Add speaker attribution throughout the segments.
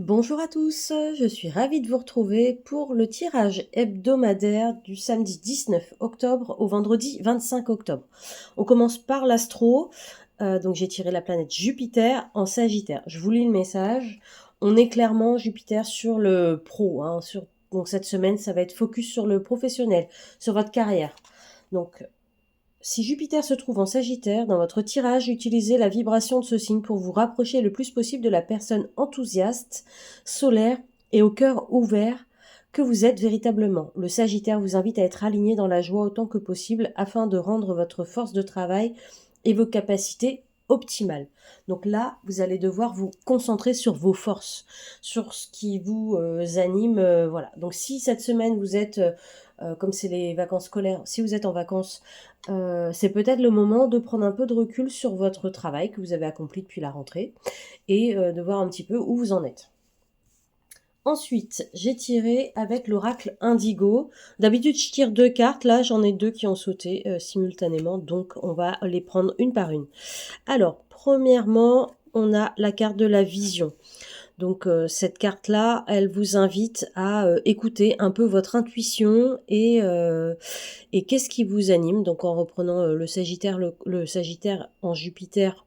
Speaker 1: Bonjour à tous, je suis ravie de vous retrouver pour le tirage hebdomadaire du samedi 19 octobre au vendredi 25 octobre. On commence par l'astro, donc j'ai tiré la planète Jupiter en Sagittaire. Je vous lis le message. On est clairement Jupiter sur le pro, hein, donc cette semaine ça va être focus sur le professionnel, sur votre carrière. Donc si Jupiter se trouve en Sagittaire, dans votre tirage, utilisez la vibration de ce signe pour vous rapprocher le plus possible de la personne enthousiaste, solaire et au cœur ouvert que vous êtes véritablement. Le Sagittaire vous invite à être aligné dans la joie autant que possible afin de rendre votre force de travail et vos capacités optimales. Donc là, vous allez devoir vous concentrer sur vos forces, sur ce qui vous anime. Voilà. Donc si cette semaine vous êtes, comme c'est les vacances scolaires, si vous êtes en vacances, c'est peut-être le moment de prendre un peu de recul sur votre travail que vous avez accompli depuis la rentrée et de voir un petit peu où vous en êtes. Ensuite, j'ai tiré avec l'oracle Indigo. D'habitude, je tire 2 cartes. Là, j'en ai 2 qui ont sauté simultanément, donc on va les prendre une par une. Alors, premièrement, on a la carte de la vision. Donc cette carte-là, elle vous invite à écouter un peu votre intuition et qu'est-ce qui vous anime. Donc en reprenant le Sagittaire en Jupiter,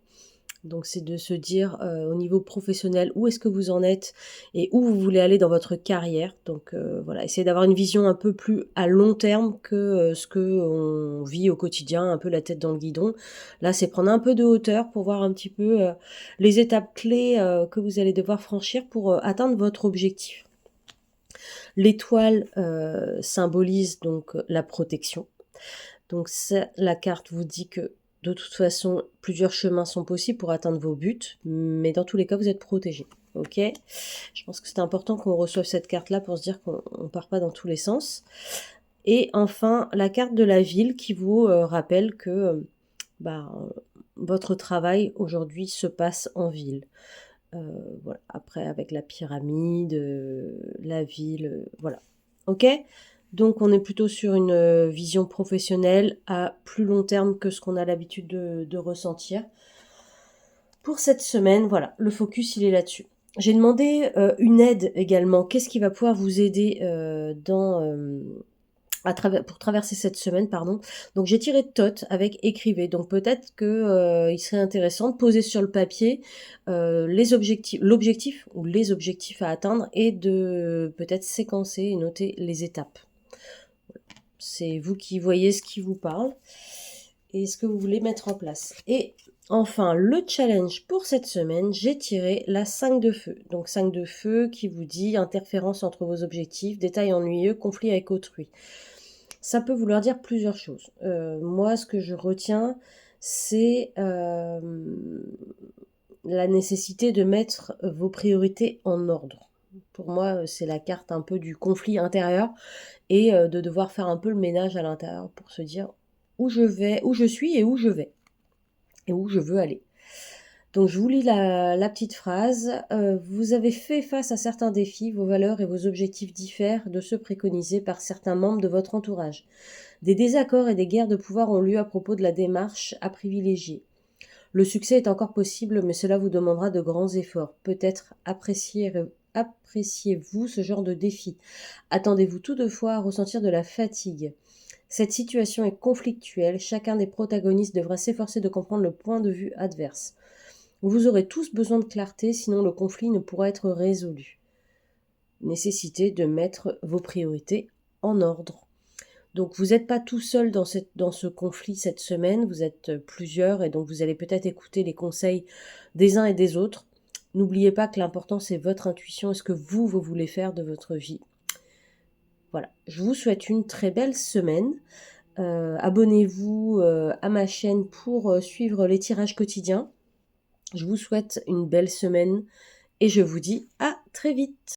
Speaker 1: donc c'est de se dire au niveau professionnel où est-ce que vous en êtes et où vous voulez aller dans votre carrière. Donc voilà, essayez d'avoir une vision un peu plus à long terme que ce que on vit au quotidien, un peu la tête dans le guidon. Là, c'est prendre un peu de hauteur pour voir un petit peu les étapes clés que vous allez devoir franchir pour atteindre votre objectif. L'étoile symbolise donc la protection. Donc la carte vous dit que de toute façon, plusieurs chemins sont possibles pour atteindre vos buts, mais dans tous les cas, vous êtes protégé. Ok. Je pense que c'est important qu'on reçoive cette carte-là pour se dire qu'on ne part pas dans tous les sens. Et enfin, la carte de la ville qui vous rappelle que bah, votre travail aujourd'hui se passe en ville. Voilà. Après, avec la pyramide, la ville, voilà. Ok. Donc on est plutôt sur une vision professionnelle à plus long terme que ce qu'on a l'habitude de ressentir. Pour cette semaine, voilà, le focus il est là-dessus. J'ai demandé une aide également. Qu'est-ce qui va pouvoir vous aider pour traverser cette semaine, pardon. Donc j'ai tiré Tot avec écrivez. Donc peut-être que il serait intéressant de poser sur le papier l'objectif ou les objectifs à atteindre et de peut-être séquencer et noter les étapes. C'est vous qui voyez ce qui vous parle et ce que vous voulez mettre en place. Et enfin, le challenge pour cette semaine, j'ai tiré la 5 de feu. Donc 5 de feu qui vous dit interférence entre vos objectifs, détails ennuyeux, conflit avec autrui. Ça peut vouloir dire plusieurs choses. Moi, ce que je retiens, c'est la nécessité de mettre vos priorités en ordre. Pour moi, c'est la carte un peu du conflit intérieur et de devoir faire un peu le ménage à l'intérieur pour se dire où je vais, où je suis et où je vais et où je veux aller. Donc je vous lis la petite phrase. Vous avez fait face à certains défis, vos valeurs et vos objectifs diffèrent de ceux préconisés par certains membres de votre entourage. Des désaccords et des guerres de pouvoir ont lieu à propos de la démarche à privilégier. Le succès est encore possible, mais cela vous demandera de grands efforts. Peut-être appréciez-vous ce genre de défi. Attendez-vous toutefois à ressentir de la fatigue. Cette situation est conflictuelle, chacun des protagonistes devra s'efforcer de comprendre le point de vue adverse. Vous aurez tous besoin de clarté, sinon le conflit ne pourra être résolu. Nécessité de mettre vos priorités en ordre. Donc vous n'êtes pas tout seul dans ce conflit cette semaine, vous êtes plusieurs et donc vous allez peut-être écouter les conseils des uns et des autres. N'oubliez pas que l'important c'est votre intuition et ce que vous voulez faire de votre vie. Voilà, je vous souhaite une très belle semaine. Abonnez-vous à ma chaîne pour suivre les tirages quotidiens. Je vous souhaite une belle semaine et je vous dis à très vite.